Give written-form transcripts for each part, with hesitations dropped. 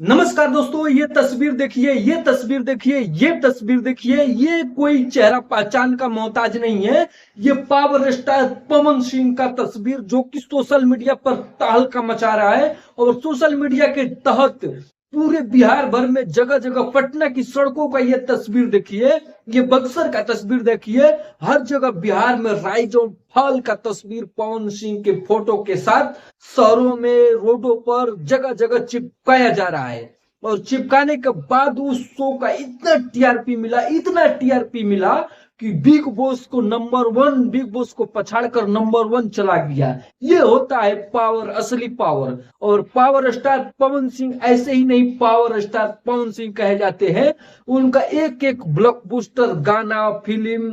नमस्कार दोस्तों, ये तस्वीर देखिए, ये तस्वीर देखिए, ये तस्वीर देखिए। ये कोई चेहरा पहचान का मोहताज नहीं है। ये पावर स्टार पवन सिंह का तस्वीर जो कि सोशल मीडिया पर तहलका मचा रहा है। और सोशल मीडिया के तहत पूरे बिहार भर में जगह जगह पटना की सड़कों का ये तस्वीर देखिए, ये बक्सर का तस्वीर देखिए। हर जगह बिहार में राइज और फॉल का तस्वीर पवन सिंह के फोटो के साथ शहरों में, रोडों पर जगह जगह चिपकाया जा रहा है। और चिपकाने के बाद उस शो का इतना टीआरपी मिला, इतना टीआरपी मिला कि बिग बॉस को नंबर वन, बिग बॉस को पछाड़कर नंबर वन चला गया। ये होता है पावर, असली पावर। और पावर स्टार पवन सिंह ऐसे ही नहीं, पावर स्टार पवन सिंह कहे जाते हैं। उनका एक एक ब्लॉकबस्टर गाना, फिल्म,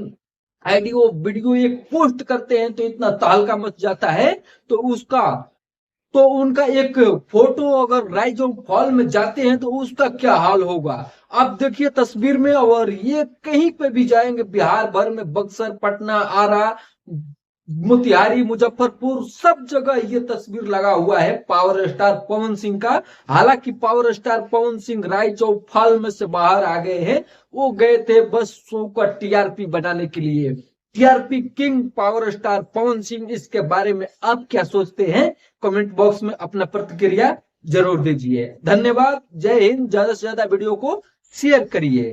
ऑडियो, वीडियो एक पोस्ट करते हैं तो इतना तहलका मच जाता है। तो उनका एक फोटो अगर राइज और फॉल में जाते हैं तो उसका क्या हाल होगा आप देखिए तस्वीर में। और ये कहीं पे भी जाएंगे बिहार भर में, बक्सर, पटना, आरा, मोतिहारी, मुजफ्फरपुर, सब जगह ये तस्वीर लगा हुआ है पावर स्टार पवन सिंह का। हालांकि power star Pawan Singh rise और फॉल में से बाहर आ गए हैं। वो गए थे बस शो का टीआरपी बनाने के लिए। TRP king power star Pawan Singh, इसके बारे में आप क्या सोचते हैं? कमेंट बॉक्स में अपना प्रतिक्रिया जरूर दीजिए। धन्यवाद, जय हिंद। ज्यादा से ज्यादा वीडियो को शेयर करिए।